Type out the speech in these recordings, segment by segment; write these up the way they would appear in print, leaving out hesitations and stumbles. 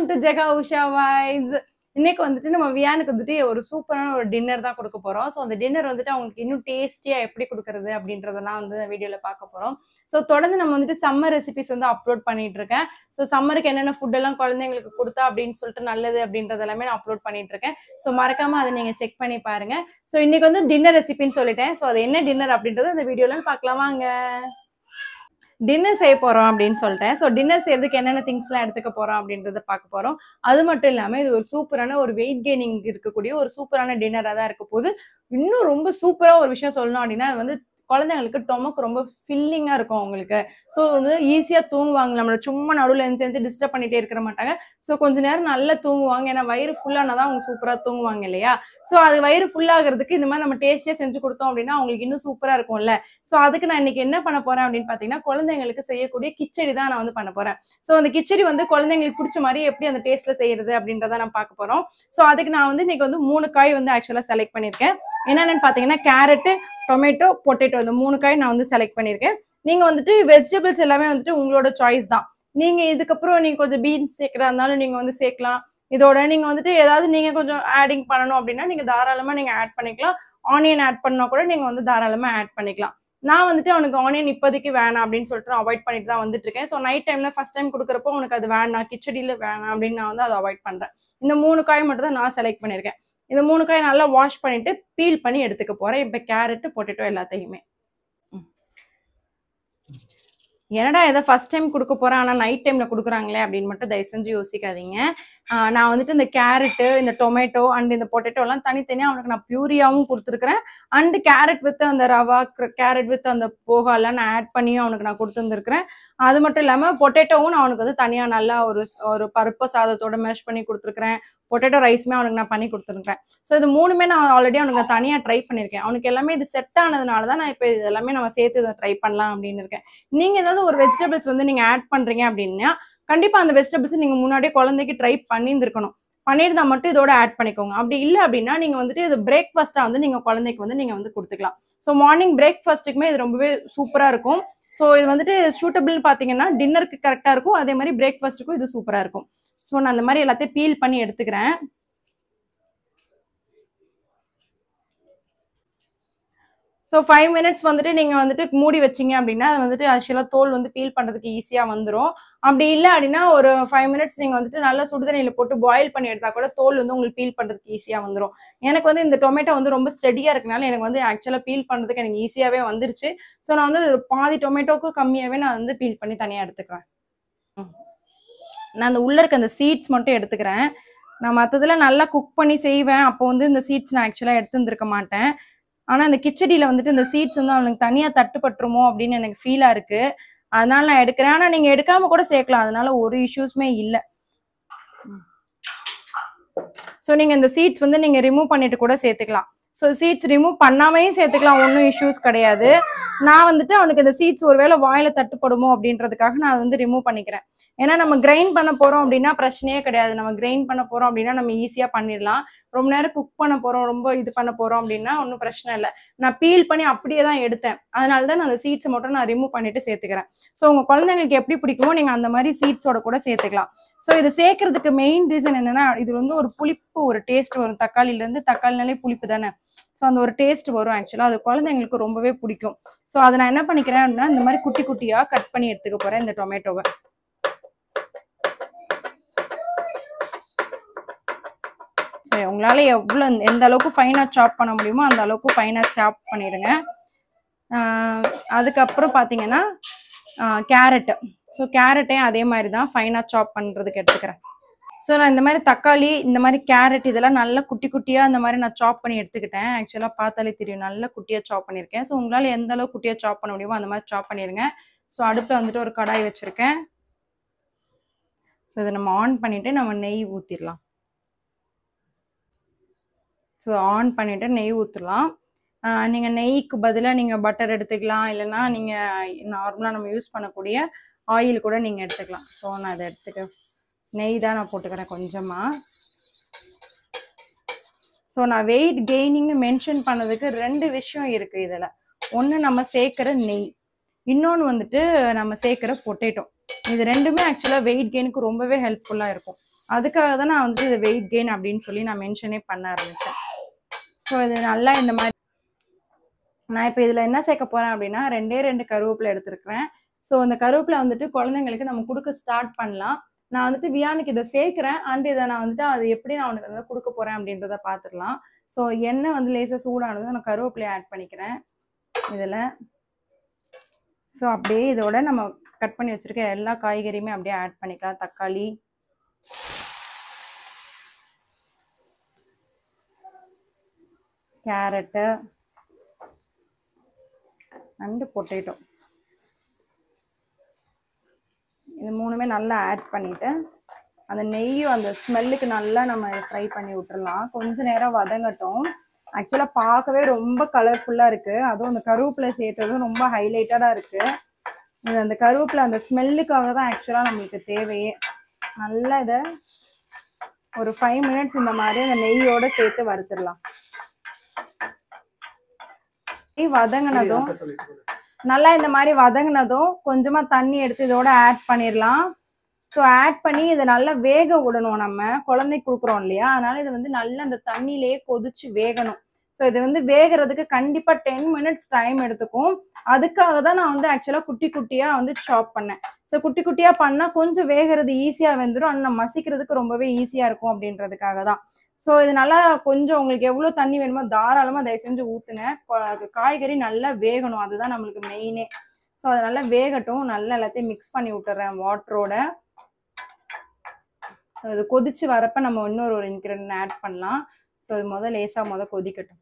Welcome to Jega Usha vibes. இன்னைக்கு வந்துட்டு நம்ம வியானுக்கு வந்துட்டு ஒரு சூப்பரான ஒரு டின்னர் தான் கொடுக்க போறோம். ஸோ அந்த டின்னர் வந்துட்டு அவங்களுக்கு இன்னும் டேஸ்டியா எப்படி கொடுக்கறது அப்படின்றதெல்லாம் வந்து வீடியோல பார்க்க போறோம். ஸோ தொடர்ந்து நம்ம வந்துட்டு சம்மர் ரெசிபிஸ் வந்து அப்லோட் பண்ணிட்டு இருக்கேன். ஸோ சம்மருக்கு என்னென்ன ஃபுட் எல்லாம் குழந்தைங்களுக்கு கொடுத்தா அப்படின்னு சொல்லிட்டு நல்லது அப்படின்றது எல்லாமே நான் அப்லோட் பண்ணிட்டு இருக்கேன். ஸோ மறக்காம அதை நீங்க செக் பண்ணி பாருங்க. ஸோ இன்னைக்கு வந்து டின்னர் ரெசிபின்னு சொல்லிட்டேன். ஸோ அது என்ன டின்னர் அப்படின்றது அந்த வீடியோல பார்க்கலாமாங்க. டின்னர் செய்ய போறோம் அப்படின்னு சொல்லிட்டேன். ஸோ டின்னர் செய்யறதுக்கு என்னென்ன திங்ஸ் எல்லாம் எடுத்துக்க போறோம் அப்படின்றத பார்க்க போறோம். அது மட்டும் இல்லாம இது ஒரு சூப்பரான ஒரு வெயிட் கெய்னிங் இருக்கக்கூடிய ஒரு சூப்பரான டின்னரா தான் இருக்க போது. இன்னும் ரொம்ப சூப்பரா ஒரு விஷயம் சொல்லணும் அப்படின்னா அது வந்து குழந்தைங்களுக்கு டொமக்கு ரொம்ப ஃபில்லிங்கா இருக்கும் அவங்களுக்கு. ஸோ வந்து ஈஸியா தூங்குவாங்க. நம்மள சும்மா நடுவில் எஞ்சி டிஸ்டர்ப் பண்ணிட்டே இருக்க மாட்டாங்க. ஸோ கொஞ்ச நேரம் நல்லா தூங்குவாங்க. ஏன்னா வயிறு ஃபுல்லானதான் அவங்க சூப்பரா தூங்குவாங்க இல்லையா? ஸோ அது வயிறு ஃபுல்லாகிறதுக்கு இந்த மாதிரி நம்ம டேஸ்டியா செஞ்சு கொடுத்தோம் அப்படின்னா அவங்களுக்கு இன்னும் சூப்பரா இருக்கும்ல. ஸோ அதுக்கு நான் இன்னைக்கு என்ன பண்ண போறேன் அப்படின்னு பாத்தீங்கன்னா குழந்தைங்களுக்கு செய்யக்கூடிய கிச்சடி தான் நான் வந்து பண்ண போறேன். ஸோ அந்த கிச்சடி வந்து குழந்தைங்களுக்கு பிடிச்ச மாதிரி எப்படி அந்த டேஸ்ட்ல செய்யறது அப்படின்றத நான் பார்க்க போறோம். ஸோ அதுக்கு நான் வந்து இன்னைக்கு வந்து 3 காய் வந்து ஆக்சுவலா செலக்ட் பண்ணிருக்கேன். என்னென்னு பாத்தீங்கன்னா கேரட், டொமேட்டோ, பொட்டேட்டோ இந்த 3 காய் நான் வந்து செலக்ட் பண்ணிருக்கேன். நீங்க வந்துட்டு வெஜிடபிள்ஸ் எல்லாமே வந்துட்டு உங்களோட சாய்ஸ் தான். நீங்க இதுக்கப்புறம் நீங்க கொஞ்சம் பீன்ஸ் சேர்க்கிறா இருந்தாலும் நீங்க வந்து சேர்க்கலாம். இதோட நீங்க வந்துட்டு ஏதாவது நீங்க கொஞ்சம் ஆடிங் பண்ணணும் அப்படின்னா நீங்க தாராளமா நீங்க ஆட் பண்ணிக்கலாம். ஆனியன் ஆட் பண்ணா கூட நீங்க வந்து தாராளமா ஆட் பண்ணிக்கலாம். நான் வந்துட்டு அவனுக்கு ஆனியன் இப்போதைக்கு வேணாம் அப்படின்னு சொல்லிட்டு அவாய்ட் பண்ணிட்டு தான் வந்துட்டு இருக்கேன். ஸோ நைட் டைம்ல ஃபர்ஸ்ட் டைம் கொடுக்குறப்போ உனக்கு அது வேணாம், கிச்சடியில வேணாம் அப்படின்னு நான் வந்து அதை அவாய்ட் பண்றேன். இந்த 3 காய் மட்டும் தான் நான் செலக்ட் பண்ணிருக்கேன். இந்த 3 காய் நல்லா வாஷ் பண்ணிட்டு பீல் பண்ணி எடுத்துக்க போறேன். இப்ப கேரட், பொட்டேட்டோ எல்லாத்தையுமே. என்னடா இதை ஃபர்ஸ்ட் டைம் கொடுக்க போறேன் ஆனா நைட் டைம்ல கொடுக்குறாங்களே அப்படின்னு மட்டும் தயவு செஞ்சு யோசிக்காதீங்க. நான் வந்துட்டு இந்த கேரட்டு, இந்த டொமேட்டோ அண்ட் இந்த பொட்டேட்டோ எல்லாம் தனித்தனியா அவனுக்கு நான் பியூரியாவும் கொடுத்துருக்கிறேன். அண்ட் கேரட் வித் அந்த ரவா, கேரட் வித் அந்த போகா எல்லாம் நான் ஆட் பண்ணி அவனுக்கு நான் கொடுத்துருந்துருக்கிறேன். அது மட்டும் இல்லாம பொட்டேட்டோவும் நான் அவனுக்கு வந்து தனியா நல்லா ஒரு பருப்பு சாதத்தோட மேஷ் பண்ணி கொடுத்துருக்கிறேன். பொட்டேட்டோ ரைஸுமே அவனுக்கு நான் பண்ணி கொடுத்துருக்கேன். ஸோ இது 3மே நான் ஆல்ரெடி அவனுக்கு தனியா ட்ரை பண்ணிருக்கேன். அவனுக்கு எல்லாமே இது செட் ஆனதுனால தான் நான் இப்போ இது எல்லாமே நம்ம சேர்த்து இதை ட்ரை பண்ணலாம் அப்படின்னு இருக்கேன். நீங்க ஏதாவது ஒரு வெஜிடபிள்ஸ் வந்து நீங்க ஆட் பண்றீங்க அப்படின்னா கண்டிப்பா அந்த வெஜிடபிள்ஸ் நீங்க முன்னாடியே குழந்தைக்கு ட்ரை பண்ணியிருந்திருக்கணும். பண்ணியிருந்தா மட்டும் இதோட ஆட் பண்ணிக்கோங்க. அப்படி இல்லை அப்படின்னா நீங்க வந்துட்டு இது பிரேக்ஃபாஸ்டா வந்து நீங்க குழந்தைக்கு வந்து நீங்க வந்து கொடுத்துக்கலாம். ஸோ மார்னிங் பிரேக்ஃபாஸ்ட்டுக்குமே இது ரொம்பவே சூப்பரா இருக்கும். ஸோ இது வந்துட்டு சூட்டபிள் பாத்தீங்கன்னா டின்னருக்கு கரெக்டா இருக்கும். அதே மாதிரி பிரேக்ஃபாஸ்ட்டுக்கும் இது சூப்பரா இருக்கும். ஸோ நான் அந்த மாதிரி எல்லாத்தையும் பீல் பண்ணி எடுத்துக்கிறேன். ஸோ 5 மினிட்ஸ் வந்துட்டு நீங்க வந்துட்டு மூடி வச்சிங்க அப்படின்னா அது வந்துட்டு ஆக்சுவலா தோல் வந்து பீல் பண்றதுக்கு ஈஸியா வந்துடும். அப்படி இல்லை அப்படின்னா ஒரு 5 மினிட்ஸ் நீங்க வந்துட்டு நல்லா சுடுதண்ணியில போட்டு பாயில் பண்ணி எடுத்தா கூட தோல் வந்து உங்களுக்கு பீல் பண்றதுக்கு ஈஸியா வந்துடும். எனக்கு வந்து இந்த டொமேட்டோ வந்து ரொம்ப ஸ்டெடியா இருக்கனால எனக்கு வந்து ஆக்சுவலா பீல் பண்றதுக்கு எனக்கு ஈஸியாவே வந்துருச்சு. ஸோ நான் வந்து பாதி டொமேட்டோக்கு கம்மியாவே நான் வந்து பீல் பண்ணி தனியா எடுத்துக்கிறேன். நான் அந்த உள்ள இருக்க அந்த சீட்ஸ் மட்டும் எடுத்துக்கிறேன். நான் மற்றதுல நல்லா குக் பண்ணி செய்வேன். அப்போ வந்து இந்த சீட்ஸ் நான் ஆக்சுவலா எடுத்துருக்க மாட்டேன். ஆனா இந்த கிச்சடியில வந்துட்டு இந்த சீட்ஸ் வந்து அவனுக்கு தனியா தட்டுப்பட்டுருமோ அப்படின்னு எனக்கு ஃபீலா இருக்கு. அதனால நான் எடுக்கிறேன். ஆனா நீங்க எடுக்காம கூட சேர்க்கலாம். அதனால ஒரு இஷ்யூஸ்மே இல்லை. ஸோ நீங்க இந்த சீட்ஸ் வந்து நீங்க ரிமூவ் பண்ணிட்டு கூட சேர்த்துக்கலாம். ஸோ சீட்ஸ் ரிமூவ் பண்ணாமையும் சேர்த்துக்கலாம். ஒன்றும் இஷ்யூஸ் கிடையாது. நான் வந்துட்டு அவனுக்கு இந்த சீட்ஸ் ஒருவேளை வாயில தட்டுப்படுமோ அப்படின்றதுக்காக நான் வந்து ரிமூவ் பண்ணிக்கிறேன். ஏன்னா நம்ம கிரைண்ட் பண்ண போறோம் அப்படின்னா பிரச்சனையே கிடையாது. நம்ம கிரைண்ட் பண்ண போறோம் அப்படின்னா நம்ம ஈஸியா பண்ணிடலாம். ரொம்ப நேரம் குக் பண்ண போறோம், ரொம்ப இது பண்ண போறோம் அப்படின்னா ஒன்றும் பிரச்சனை இல்லை. நான் பீல் பண்ணி அப்படியே தான் எடுத்தேன். அதனாலதான் நான் அந்த சீட்ஸை மட்டும் நான் ரிமூவ் பண்ணிட்டு சேர்த்துக்கிறேன். ஸோ உங்க குழந்தைங்களுக்கு எப்படி பிடிக்குமோ நீங்க அந்த மாதிரி சீட்ஸோட கூட சேர்த்துக்கலாம். ஸோ இது சேர்க்கறதுக்கு மெயின் ரீசன் என்னன்னா இது வந்து ஒரு புளிப்பு ஒரு டேஸ்ட் வரும். தக்காளில இருந்து தக்காளினாலே புளிப்பு தானே. ஸோ அந்த ஒரு டேஸ்ட் வரும். ஆக்சுவலா அது குழந்தைங்களுக்கு ரொம்பவே பிடிக்கும். ஸோ அதை நான் என்ன பண்ணிக்கிறேன் அப்படின்னா இந்த மாதிரி குட்டி குட்டியா கட் பண்ணி எடுத்துக்க போறேன் இந்த டொமேட்டோவை. உங்களால எவ்வளவு எந்த அளவுக்கு ஃபைனா சாப் பண்ண முடியுமோ அந்த அளவுக்கு ஃபைனா சாப் பண்ணிடுங்க. அதுக்கப்புறம் பாத்தீங்கன்னா கேரட். ஸோ கேரட்டையும் அதே மாதிரி தான் ஃபைனா சாப் பண்றதுக்கு எடுத்துக்கிறேன். ஸோ நான் இந்த மாதிரி தக்காளி, இந்த மாதிரி கேரட் இதெல்லாம் நல்லா குட்டி குட்டியா இந்த மாதிரி நான் சாப் பண்ணி எடுத்துக்கிட்டேன். ஆக்சுவலா பார்த்தாலே தெரியும் நல்லா குட்டியா சாப் பண்ணியிருக்கேன். ஸோ உங்களால எந்த அளவுக்கு குட்டியா சாப் பண்ண முடியுமோ அந்த மாதிரி சாப் பண்ணிருங்க. ஸோ அடுப்புல வந்துட்டு ஒரு கடாய் வச்சிருக்கேன். ஸோ இதை நம்ம ஆன் பண்ணிட்டு நம்ம நெய் ஊத்திடலாம். ஸோ ஆன் பண்ணிட்டு நெய் ஊற்றலாம். நீங்கள் நெய்க்கு பதிலாக நீங்கள் பட்டர் எடுத்துக்கலாம். இல்லைன்னா நீங்கள் நார்மலாக நம்ம யூஸ் பண்ணக்கூடிய ஆயில் கூட நீங்கள் எடுத்துக்கலாம். ஸோ நான் அதை எடுத்துக்க நெய் தான் நான் போட்டுக்கிறேன் கொஞ்சமாக. ஸோ நான் வெயிட் கெய்னிங்னு மென்ஷன் பண்ணதுக்கு 2 விஷயம் இருக்குது இதில். ஒன்று நம்ம சேர்க்குற நெய், இன்னொன்று வந்துட்டு நம்ம சேர்க்குற பொட்டேட்டோ. இது 2மே ஆக்சுவலாக வெயிட் கெயினுக்கு ரொம்பவே ஹெல்ப்ஃபுல்லாக இருக்கும். அதுக்காக தான் நான் வந்து வெயிட் கெயின் அப்படின்னு சொல்லி நான் மென்ஷனே பண்ண ஆரம்பிச்சேன். ஸோ இது நல்லா இந்த மாதிரி நான் இப்போ இதில் என்ன சேர்க்க போகிறேன் அப்படின்னா 2 கருவேப்பிலை எடுத்துருக்கிறேன். ஸோ அந்த கருவேப்பிலை வந்துட்டு குழந்தைங்களுக்கு நம்ம கொடுக்க ஸ்டார்ட் பண்ணலாம். நான் வந்துட்டு வியானுக்கு இதை சேர்க்குறேன். அண்ட் இதை நான் வந்துட்டு அது எப்படி நான் உனக்கு வந்து கொடுக்க போகிறேன் அப்படின்றத பார்த்துக்கலாம். ஸோ எண்ணெய் வந்து லேசாக சூடானது நான் கருவேப்பிலையை ஆட் பண்ணிக்கிறேன் இதில். ஸோ அப்படியே இதோட நம்ம கட் பண்ணி வச்சுருக்க எல்லா காய்கறியுமே அப்படியே ஆட் பண்ணிக்கலாம். தக்காளி, கேரட்டு அண்டு பொட்டேட்டோ, இது 3மே நல்லா ஆட் பண்ணிவிட்டு அந்த நெய்யும் அந்த ஸ்மெல்லுக்கு நல்லா நம்ம ஃப்ரை பண்ணி விட்டுறலாம். கொஞ்ச நேரம் வதங்கட்டும். ஆக்சுவலாக பார்க்கவே ரொம்ப கலர்ஃபுல்லாக இருக்குது. அதுவும் அந்த கருவேப்பிலை சேர்த்ததும் ரொம்ப ஹைலைட்டடாக இருக்குது. இது அந்த கருவேப்பிலை அந்த ஸ்மெல்லுக்காக தான் ஆக்சுவலாக நம்மளுக்கு தேவையே. நல்லா இதை ஒரு 5 மினிட்ஸ் இந்த மாதிரி அந்த நெய்யோடு சேர்த்து வறுத்துடலாம். வதங்கினதும் நல்லா இந்த மாதிரி வதங்கினதும் கொஞ்சமாக தண்ணி எடுத்து இதோட ஆட் பண்ணிடலாம். ஸோ ஆட் பண்ணி இதை நல்லா வேக விடணும். நம்ம குழந்தைக்கு கொடுக்குறோம் இல்லையா, அதனால இது வந்து நல்லா அந்த தண்ணியிலேயே கொதிச்சு வேகணும். ஸோ இது வந்து வேகிறதுக்கு கண்டிப்பாக 10 மினிட்ஸ் டைம் எடுத்துக்கும். அதுக்காக தான் நான் வந்து ஆக்சுவலாக குட்டி குட்டியாக வந்து சாப் பண்ணேன். ஸோ குட்டி குட்டியாக பண்ணால் கொஞ்சம் வேகிறது ஈஸியாக வெந்துடும். ஆனால் நம்ம மசிக்கிறதுக்கு ரொம்பவே ஈஸியாக இருக்கும் அப்படின்றதுக்காக தான். ஸோ இது நல்லா கொஞ்சம் உங்களுக்கு எவ்வளோ தண்ணி வேணுமோ தாராளமாக தயவு செஞ்சு ஊற்றுங்க. காய்கறி நல்லா வேகணும், அதுதான் நம்மளுக்கு மெயினே. ஸோ அது நல்லா வேகட்டும். நல்லா எல்லாத்தையும் மிக்ஸ் பண்ணி விட்டுறேன் வாட்டரோட. ஸோ இது கொதிச்சு வரப்ப நம்ம இன்னொரு இன்க்ரீடியன்ட் ஆட் பண்ணலாம். ஸோ இது லேசாக கொதிக்கட்டும்.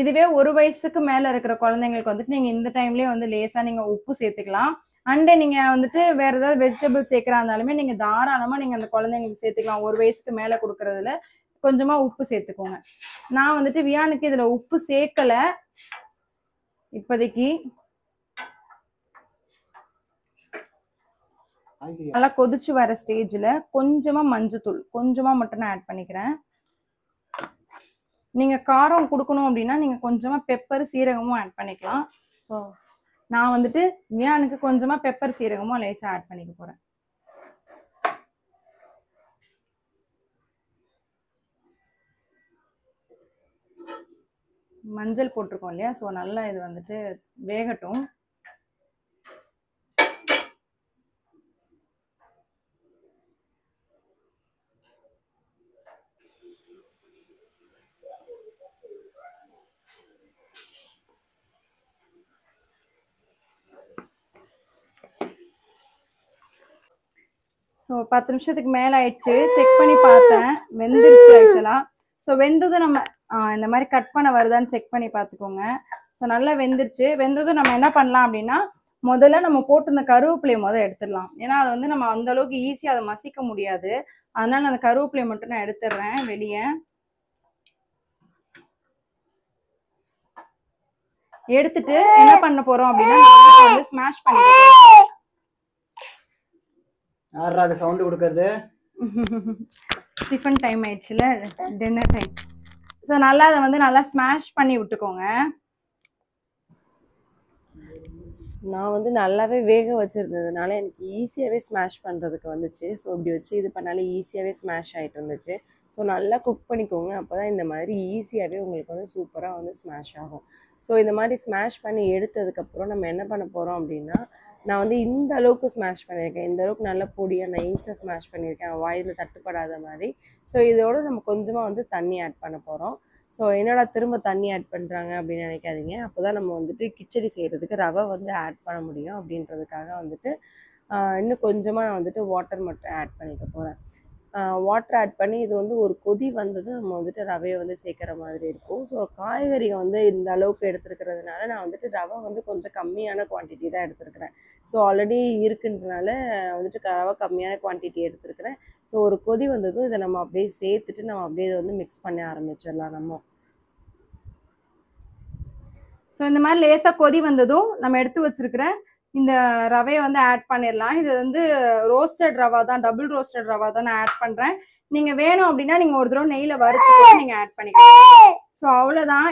இதுவே 1 வயசுக்கு மேலே இருக்கிற குழந்தைங்களுக்கு வந்துட்டு நீங்கள் இந்த டைம்லேயே வந்து லேசாக நீங்கள் உப்பு சேர்த்துக்கலாம். அண்டு நீங்கள் வந்துட்டு வேறு ஏதாவது வெஜிடபிள் சேர்க்குறா இருந்தாலுமே நீங்கள் தாராளமாக நீங்கள் அந்த குழந்தைங்களுக்கு சேர்த்துக்கலாம். 1 வயசுக்கு மேலே கொடுக்குறதுல கொஞ்சமாக உப்பு சேர்த்துக்கோங்க. நான் வந்துட்டு வியானுக்கு இதில் உப்பு சேர்க்கலை இப்போதைக்கு. நல்லா கொதிச்சு வர ஸ்டேஜில் கொஞ்சமாக மஞ்சத்தூள் கொஞ்சமாக மட்டும் நான் ஆட் பண்ணிக்கிறேன். நீங்கள் காரம் கொடுக்கணும் அப்படின்னா நீங்கள் கொஞ்சமாக பெப்பர் சீரகமும் ஆட் பண்ணிக்கலாம். ஸோ நான் வந்துட்டு வியானுக்கு கொஞ்சமாக பெப்பர் சீரகமும் லேசாக ஆட் பண்ணிக்க போகிறேன். மஞ்சள் போட்டிருக்கோம் இல்லையா, ஸோ நல்லா இது வந்துட்டு வேகட்டும். ஸோ 10 நிமிஷத்துக்கு மேலே ஆயிடுச்சு. செக் பண்ணி பார்த்தேன், வெந்துருச்சு ஆக்சுவலாக. ஸோ வெந்ததும் நம்ம இந்த மாதிரி கட் பண்ண வருதான்னு செக் பண்ணி பார்த்துக்கோங்க. ஸோ நல்லா வெந்துருச்சு. வெந்ததும் நம்ம என்ன பண்ணலாம் அப்படின்னா, முதல்ல நம்ம போட்டு இந்த கருவேப்பிலையை எடுத்துடலாம். ஏன்னா அதை வந்து நம்ம அந்த அளவுக்கு ஈஸியாக அதை மசிக்க முடியாது. அதனால அந்த கருவேப்பிலையை மட்டும் நான் எடுத்துடுறேன் வெளியே. எடுத்துட்டு என்ன பண்ண போறோம் அப்படின்னா, வந்து ஸ்மாஷ் பண்ணிடுறோம். யாரா அது சவுண்ட் கொடுக்கிறது? டிஃபன் டைம் ஆயிடுச்சுல, டின்னர் டைம். ஸோ நல்லா அதை வந்து நல்லா ஸ்மாஷ் பண்ணி விட்டுக்கோங்க. நான் வந்து நல்லாவே வேக வச்சுருந்ததுனால எனக்கு ஈஸியாகவே ஸ்மாஷ் பண்ணுறதுக்கு வந்துச்சு. ஸோ இப்படி வச்சு இது பண்ணாலே ஈஸியாகவே ஸ்மாஷ் ஆகிட்டு இருந்துச்சு. ஸோ நல்லா குக் பண்ணிக்கோங்க. அப்போ தான் இந்த மாதிரி ஈஸியாகவே உங்களுக்கு வந்து சூப்பராக வந்து ஸ்மாஷ் ஆகும். ஸோ இந்த மாதிரி ஸ்மாஷ் பண்ணி எடுத்ததுக்கப்புறம் நம்ம என்ன பண்ண போகிறோம் அப்படின்னா, நான் வந்து இந்த அளவுக்கு ஸ்மாஷ் பண்ணியிருக்கேன். இந்த அளவுக்கு நல்லா பொடியாக நைஸாக ஸ்மாஷ் பண்ணியிருக்கேன், வாயில் தட்டுப்படாத மாதிரி. ஸோ இதோட நம்ம கொஞ்சமாக வந்து தண்ணி ஆட் பண்ண போகிறோம். ஸோ என்னடா திரும்ப தண்ணி ஆட் பண்ணுறாங்க அப்படின்னு நினைக்காதீங்க. அப்போ தான் நம்ம வந்துட்டு கிச்சடி செய்கிறதுக்கு ரவை வந்து ஆட் பண்ண முடியும் அப்படின்றதுக்காக வந்துட்டு இன்னும் கொஞ்சமாக நான் வந்துட்டு வாட்டர் மட்டும் ஆட் பண்ணிக்க போகிறேன். வாட்டர் ஆட் பண்ணி இது வந்து ஒரு கொதி வந்ததும் நம்ம வந்துட்டு ரவையை வந்து சேர்க்குற மாதிரி இருக்கும். ஸோ காய்கறியை வந்து இந்த அளவுக்கு எடுத்துருக்கிறதுனால நான் வந்துட்டு ரவை வந்து கொஞ்சம் கம்மியான குவான்டிட்டி தான் எடுத்துருக்கிறேன். ஸோ ஆல்ரெடி இருக்குன்றதுனால வந்துட்டு ரவை கம்மியான குவான்டிட்டி எடுத்துருக்கிறேன். ஸோ ஒரு கொதி வந்ததும் இதை நம்ம அப்படியே சேர்த்துட்டு நம்ம அப்படியே இதை வந்து மிக்ஸ் பண்ண ஆரம்பிச்சிடலாம் நம்ம. ஸோ இந்த மாதிரி லேசாக கொதி வந்ததும் நம்ம எடுத்து வச்சிருக்கிற இந்த ரவையை வந்து ஆட் பண்ணிடலாம். இது வந்து ரோஸ்டட் ரவா தான், டபுள் ரோஸ்டட் ரவா தான் நான் ஆட் பண்ணுறேன். நீங்கள் வேணும் அப்படின்னா நீங்கள் ஒரு தடவை நெய்யில் வறுத்து கூட நீங்கள் ஆட் பண்ணிக்கலாம். ஸோ அவ்வளோதான்.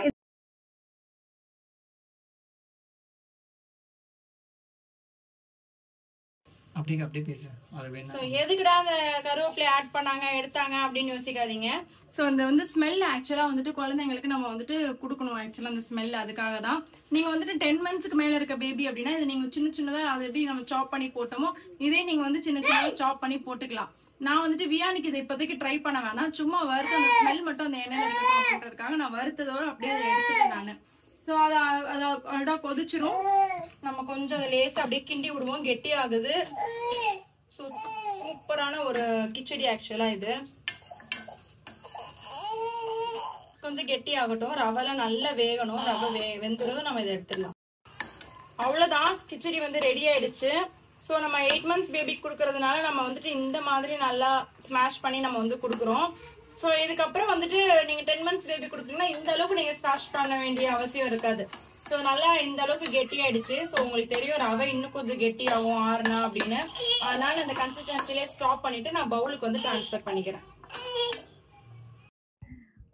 அப்படியே பேசு. அது வேணும். ஸோ எதுக்குடா அந்த கருவேப்பிலை ஆட் பண்ணாங்க எடுத்தாங்க அப்படின்னு யோசிக்காதீங்க. ஸோ அந்த வந்து ஸ்மெல் ஆக்சுவலாக வந்துட்டு குழந்தைங்களுக்கு நம்ம வந்துட்டு கொடுக்கணும். ஆக்சுவலாக அந்த ஸ்மெல் அதுக்காக தான். நீங்கள் வந்துட்டு 10 monthsக்கு மேலே இருக்க பேபி அப்படின்னா இதை நீங்கள் சின்ன சின்னதாக அதை எப்படி நம்ம சாப் பண்ணி போட்டோமோ இதே நீங்கள் வந்து சின்ன சின்னதாக சாப் பண்ணி போட்டுக்கலாம். நான் வந்துட்டு வியானிக்கு இதை இப்போதைக்கு ட்ரை பண்ண வேணாம், சும்மா வறுத்து அந்த ஸ்மெல் மட்டும் அந்த எண்ணெயில் இருக்கணும் அப்படின்றதுக்காக நான் வறுத்ததோடு அப்படியே அதை எடுத்துட்டேன் நான். ஸோ அதை கொதிச்சிரும். நம்ம கொஞ்சம் அதை லேசாக அப்படியே கிண்டி விடுவோம், கெட்டி ஆகுது. ஸோ சூப்பரான ஒரு கிச்சடி ஆக்சுவலாக இது. கொஞ்சம் கெட்டி ஆகட்டும், ரவெல்லாம் நல்லா வேகணும். ரவை வெந்துடும், நம்ம இதை எடுத்துடலாம். அவ்வளோதான், கிச்சடி வந்து ரெடி ஆயிடுச்சு. ஸோ நம்ம 8 months பேபிக்கு கொடுக்கறதுனால நம்ம வந்துட்டு இந்த மாதிரி நல்லா ஸ்மாஷ் பண்ணி நம்ம வந்து கொடுக்குறோம். ஸோ இதுக்கப்புறம் வந்துட்டு நீங்கள் 10 months பேபி கொடுக்குறீங்கன்னா இந்த அளவுக்கு நீங்கள் ஸ்மாஷ் பண்ண வேண்டிய அவசியம் இருக்காது. ஸோ நல்லா இந்த அளவுக்கு கெட்டி ஆயிடுச்சு. ஸோ உங்களுக்கு தெரியும் ரவை இன்னும் கொஞ்சம் கெட்டி ஆகும் ஆறுனா அப்படின்னு. அதனால அந்த கன்சிஸ்டன்சிலே ஸ்டாப் பண்ணிட்டு நான் பவுலுக்கு வந்து ட்ரான்ஸ்ஃபர் பண்ணிக்கிறேன்.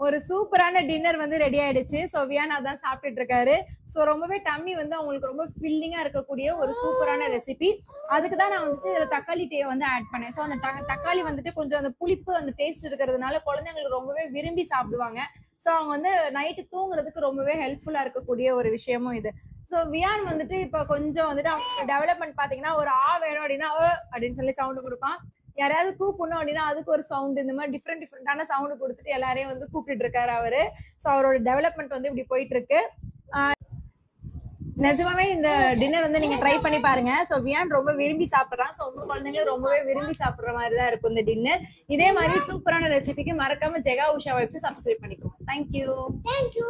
ஒரு சூப்பரான டின்னர் வந்து ரெடி ஆயிடுச்சு. ஸோ வியானா தான் சாப்பிட்டுட்டு இருக்காரு. ஸோ ரொம்பவே டம்மி வந்து அவங்களுக்கு ரொம்ப ஃபில்லிங்கா இருக்கக்கூடிய ஒரு சூப்பரான ரெசிபி. அதுக்கு தான் நான் வந்துட்டு இதில் தக்காளி டே வந்து ஆட் பண்ணேன். ஸோ அந்த தக்காளி வந்துட்டு கொஞ்சம் அந்த புளிப்பு அந்த டேஸ்ட் இருக்கிறதுனால குழந்தைங்களுக்கு ரொம்பவே விரும்பி சாப்பிடுவாங்க. ஸோ அவங்க வந்து நைட்டு தூங்குறதுக்கு ரொம்பவே ஹெல்ப்ஃபுல்லா இருக்கக்கூடிய ஒரு விஷயமும் இது. ஸோ வியான் வந்துட்டு இப்போ கொஞ்சம் வந்துட்டு அவங்க டெவலப்மெண்ட் பார்த்தீங்கன்னா ஒரு வேணும் அப்படின்னா அப்படின்னு சொல்லி சவுண்டு கொடுப்பான். யாரையாவது கூப்பிடணும் அப்படின்னா அதுக்கு ஒரு சவுண்ட், இந்த மாதிரி டிஃப்ரெண்டான சவுண்டு கொடுத்துட்டு எல்லாரையும் வந்து கூப்பிட்டு இருக்காரு அவரு. ஸோ அவரோட டெவலப்மெண்ட் வந்து இப்படி போயிட்டு இருக்கு. நிஜமாவே இந்த டின்னர் வந்து நீங்க ட்ரை பண்ணி பாருங்க. ஸோ வியான் ரொம்ப விரும்பி சாப்பிட்றான். ஸோ உங்க குழந்தைங்களும் ரொம்பவே விரும்பி சாப்பிட்ற மாதிரி தான் இருக்கும் இந்த டின்னர். இதே மாதிரி சூப்பரான ரெசிபிக்கு மறக்காம ஜெகா உஷா வைப்ஸ் சப்ஸ்கிரைப் பண்ணிக்கோங்க. தேங்க்யூ.